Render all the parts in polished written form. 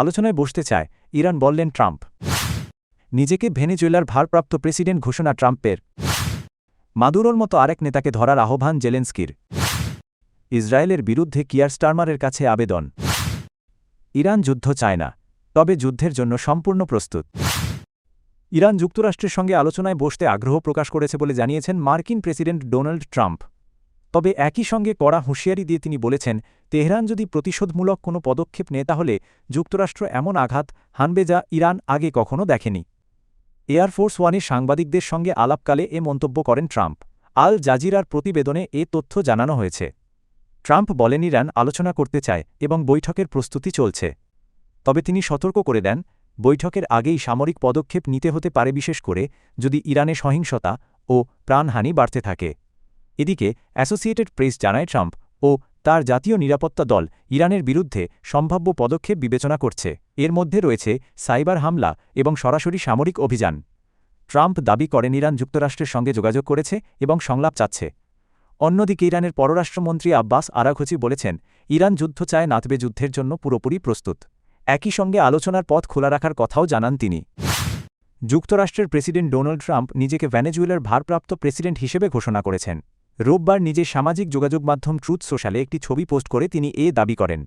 আলোচনায় বসতে চায় ইরান, বললেন ট্রাম্প। নিজেকে ভেনেজুয়েলার ভারপ্রাপ্ত প্রেসিডেন্ট ঘোষণা ট্রাম্পের। মাদুরোর মতো আরেক নেতাকে ধরার আহ্বান জেলেনস্কির। ইসরায়েলের বিরুদ্ধে কিয়ার স্টারমারের কাছে আবেদন। ইরান যুদ্ধ চায় না, তবে যুদ্ধের জন্য সম্পূর্ণ প্রস্তুত। ইরান যুক্তরাষ্ট্রের সঙ্গে আলোচনায় বসতে আগ্রহ প্রকাশ করেছে বলে জানিয়েছেন মার্কিন প্রেসিডেন্ট ডোনাল্ড ট্রাম্প। তবে একই সঙ্গে কড়া হুঁশিয়ারি দিয়ে তিনি বলেছেন, তেহরান যদি প্রতিশোধমূলক কোনো পদক্ষেপ নেয় তাহলে যুক্তরাষ্ট্র এমন আঘাত হানবে যা ইরান আগে কখনো দেখেনি। এয়ারফোর্স ওয়ানে সাংবাদিকদের সঙ্গে আলাপকালে এ মন্তব্য করেন ট্রাম্প। আল জাজিরার প্রতিবেদনে এ তথ্য জানানো হয়েছে। ট্রাম্প বলেন, ইরান আলোচনা করতে চায় এবং বৈঠকের প্রস্তুতি চলছে। তবে তিনি সতর্ক করে দেন, বৈঠকের আগেই সামরিক পদক্ষেপ নিতে হতে পারে, বিশেষ করে যদি ইরানে সহিংসতা ও প্রাণহানি বাড়তে থাকে। এদিকে অ্যাসোসিয়েটেড প্রেস জানায়, ট্রাম্প ও তার জাতীয় নিরাপত্তা দল ইরানের বিরুদ্ধে সম্ভাব্য পদক্ষেপ বিবেচনা করছে। এর মধ্যে রয়েছে সাইবার হামলা এবং সরাসরি সামরিক অভিযান। ট্রাম্প দাবি করেন, ইরান যুক্তরাষ্ট্রের সঙ্গে যোগাযোগ করেছে এবং সংলাপ চাচ্ছে। অন্যদিকে ইরানের পররাষ্ট্রমন্ত্রী আব্বাস আরাঘচি বলেছেন, ইরান যুদ্ধ চায় না, তবে যুদ্ধের জন্য পুরোপুরি প্রস্তুত। একই সঙ্গে আলোচনার পথ খোলা রাখার কথাও জানান তিনি। যুক্তরাষ্ট্রের প্রেসিডেন্ট ডোনাল্ড ট্রাম্প নিজেকে ভেনেজুয়েলার ভারপ্রাপ্ত প্রেসিডেন্ট হিসেবে ঘোষণা করেছেন। রোববার নিজের সামাজিক যোগাযোগ মাধ্যম ট্রুথ সোশ্যালে একটি ছবি পোস্ট করে তিনি এ দাবি করেন।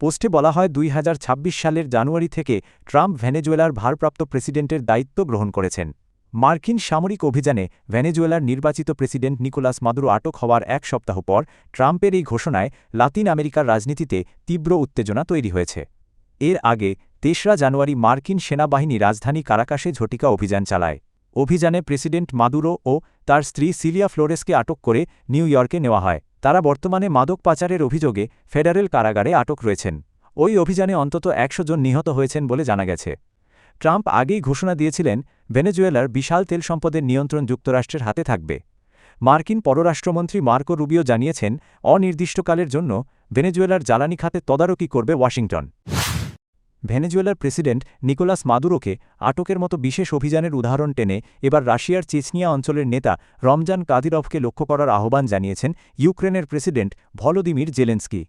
পোস্টে বলা হয়, 2026 সালের জানুয়ারি থেকে ট্রাম্প ভেনেজুয়েলার ভারপ্রাপ্ত প্রেসিডেন্টের দায়িত্ব গ্রহণ করেছেন। মার্কিন সামরিক অভিযানে ভেনেজুয়েলার নির্বাচিত প্রেসিডেন্ট নিকোলাস মাদুরো আটক হওয়ার এক সপ্তাহ পর ট্রাম্পের এই ঘোষণায় লাতিন আমেরিকার রাজনীতিতে তীব্র উত্তেজনা তৈরি হয়েছে। এর আগে 3রা জানুয়ারি মার্কিন সেনাবাহিনী রাজধানী কারাকাসে ঝটিকা অভিযান চালায়। অভিযানে প্রেসিডেন্ট মাদুরো ও তার স্ত্রী সিলিয়া ফ্লোরেসকে আটক করে নিউ ইয়র্কে নেওয়া হয়। তারা বর্তমানে মাদক পাচারের অভিযোগে ফেডারেল কারাগারে আটক রয়েছেন। ওই অভিযানে অন্তত 100 জন নিহত হয়েছেন বলে জানা গেছে। ট্রাম্প আগেই ঘোষণা দিয়েছিলেন, ভেনেজুয়েলার বিশাল তেল সম্পদের নিয়ন্ত্রণ যুক্তরাষ্ট্রের হাতে থাকবে। মার্কিন পররাষ্ট্রমন্ত্রী মার্কো রুবিও জানিয়েছেন, অনির্দিষ্টকালের জন্য ভেনেজুয়েলার জ্বালানি খাতে তদারকি করবে ওয়াশিংটন। ভেনেজুয়েলার প্রেসিডেন্ট নিকোলাস মাদুরোকে আটকের মতো বিশেষ অভিযানের উদাহরণ টেনে এবার রাশিয়ার চেচনিয়া অঞ্চলের নেতা রমজান কাদিরভকে লক্ষ্য করার আহ্বান জানিয়েছেন ইউক্রেনের প্রেসিডেন্ট ভলোদিমির জেলেনস্কি।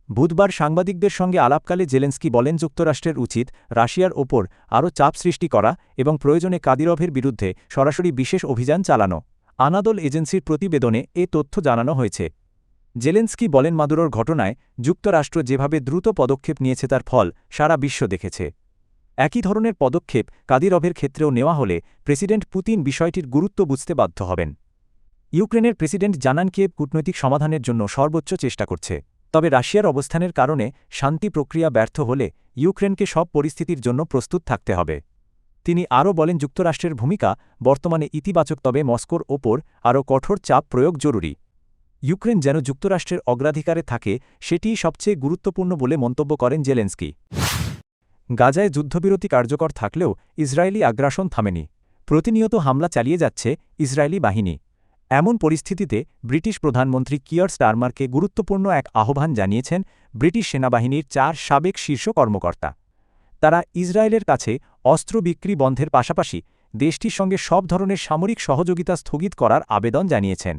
বুধবার সাংবাদিকদের সঙ্গে আলাপকালে জেলেনস্কি বলেন, যুক্তরাষ্ট্রের উচিত রাশিয়ার ওপর আরও চাপ সৃষ্টি করা এবং প্রয়োজনে কাদিরভের বিরুদ্ধে সরাসরি বিশেষ অভিযান চালানো। আনাদোল এজেন্সির প্রতিবেদনে এ তথ্য জানানো হয়েছে। জেলেনস্কি বলেন, মাদুরোর ঘটনায় যুক্তরাষ্ট্র যেভাবে দ্রুত পদক্ষেপ নিয়েছে তার ফল সারা বিশ্ব দেখেছে। একই ধরনের পদক্ষেপ কাদিরভের ক্ষেত্রেও নেওয়া হলে প্রেসিডেন্ট পুতিন বিষয়টির গুরুত্ব বুঝতে বাধ্য হবেন। ইউক্রেনের প্রেসিডেন্ট জানান, কিয়েভ কূটনৈতিক সমাধানের জন্য সর্বোচ্চ চেষ্টা করছে। তবে রাশিয়ার অবস্থানের কারণে শান্তি প্রক্রিয়া ব্যর্থ হলে ইউক্রেনকে সব পরিস্থিতির জন্য প্রস্তুত থাকতে হবে। তিনি আরও বলেন, যুক্তরাষ্ট্রের ভূমিকা বর্তমানে ইতিবাচক, তবে মস্কোর ওপর আরও কঠোর চাপ প্রয়োগ জরুরি। ইউক্রেন যেন যুক্তরাষ্ট্রের অগ্রাধিকারে থাকে, সেটিই সবচেয়ে গুরুত্বপূর্ণ বলে মন্তব্য করেন জেলেনস্কি। গাজায় যুদ্ধবিরতি কার্যকর থাকলেও ইসরায়েলি আগ্রাসন থামেনি। প্রতিনিয়ত হামলা চালিয়ে যাচ্ছে ইসরায়েলি বাহিনী। এমন পরিস্থিতিতে ব্রিটিশ প্রধানমন্ত্রী কিয়ার স্টারমারকে গুরুত্বপূর্ণ এক আহ্বান জানিয়েছেন ব্রিটিশ সেনাবাহিনীর 4 সাবেক শীর্ষ কর্মকর্তা। তারা ইসরায়েলের কাছে অস্ত্র বিক্রি বন্ধের পাশাপাশি দেশটির সঙ্গে সব ধরনের সামরিক সহযোগিতা স্থগিত করার আবেদন জানিয়েছেন।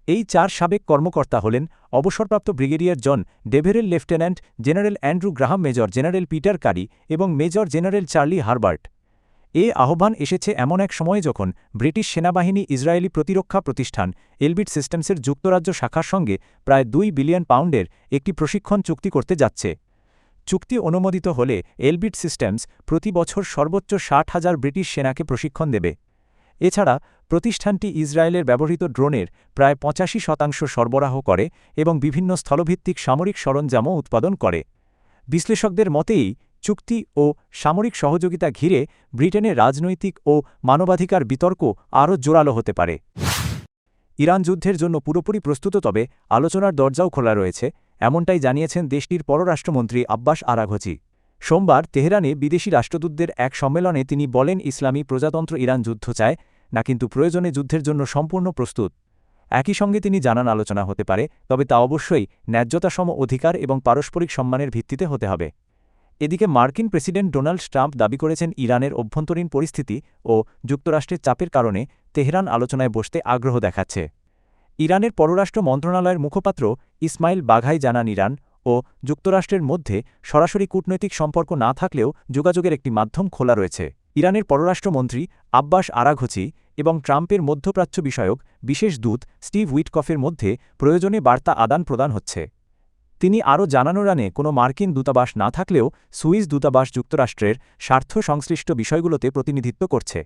এই 4 সাবেক কর্মকর্তা হলেন অবসরপ্রাপ্ত brigadier John Deverell, lieutenant general Andrew Graham, major general Peter Currie এবং মেজর জেনারেল চার্লি হারবার্ট। এ আহ্বান এসেছে এমন এক সময়ে যখন ব্রিটিশ সেনাবাহিনী ইসরায়েলি প্রতিরক্ষা প্রতিষ্ঠান এলবিট সিস্টেমসের যুক্তরাজ্য শাখার সঙ্গে প্রায় 2 বিলিয়ন পাউন্ডের একটি প্রশিক্ষণ চুক্তি করতে যাচ্ছে। চুক্তি অনুমোদিত হলে এলবিট সিস্টেমস প্রতি বছর সর্বোচ্চ 60,000 ব্রিটিশ সেনাকে প্রশিক্ষণ দেবে। এছাড়া প্রতিষ্ঠানটি ইসরায়েলের ব্যবহৃত ড্রোনের প্রায় 85% সরবরাহ করে এবং বিভিন্ন স্থলভিত্তিক সামরিক সরঞ্জামও উৎপাদন করে। বিশ্লেষকদের মতেই চুক্তি ও সামরিক সহযোগিতা ঘিরে ব্রিটেনের রাজনৈতিক ও মানবাধিকার বিতর্ক আরও জোরালো হতে পারে। ইরান যুদ্ধের জন্য পুরোপুরি প্রস্তুত, তবে আলোচনার দরজাও খোলা রয়েছে, এমনটাই জানিয়েছেন দেশটির পররাষ্ট্রমন্ত্রী আব্বাস আরাঘচি। সোমবার তেহরানে বিদেশি রাষ্ট্রদূতদের এক সম্মেলনে তিনি বলেন, ইসলামী প্রজাতন্ত্র ইরান যুদ্ধ চায় না, কিন্তু প্রয়োজনে যুদ্ধের জন্য সম্পূর্ণ প্রস্তুত। একই সঙ্গে তিনি জানান, আলোচনা হতে পারে, তবে তা অবশ্যই ন্যায্যতাসম অধিকার এবং পারস্পরিক সম্মানের ভিত্তিতে হতে হবে। এদিকে মার্কিন প্রেসিডেন্ট ডোনাল্ড ট্রাম্প দাবি করেছেন, ইরানের অভ্যন্তরীণ পরিস্থিতি ও যুক্তরাষ্ট্রের চাপের কারণে তেহরান আলোচনায় বসতে আগ্রহ দেখাচ্ছে। ইরানের পররাষ্ট্র মন্ত্রণালয়ের মুখপাত্র ইসমাইল বাঘাই জানান, ইরান ও যুক্তরাষ্ট্রের মধ্যে সরাসরি কূটনৈতিক সম্পর্ক না থাকলেও যোগাযোগের একটি মাধ্যম খোলা রয়েছে। ইরানের পররাষ্ট্রমন্ত্রী আব্বাস আরাঘচি এবং ট্রাম্পের মধ্যপ্রাচ্য বিষয়ক বিশেষ দূত স্টিভ উইটকফের মধ্যে প্রয়োজনে বার্তা আদান-প্রদান হচ্ছে। তিনি আরও জানানোরানে কোনো মার্কিন দূতাবাস না থাকলেও সুইস দূতাবাস যুক্তরাষ্ট্রের স্বার্থ সংশ্লিষ্ট বিষয়গুলোতে প্রতিনিধিত্ব করছে।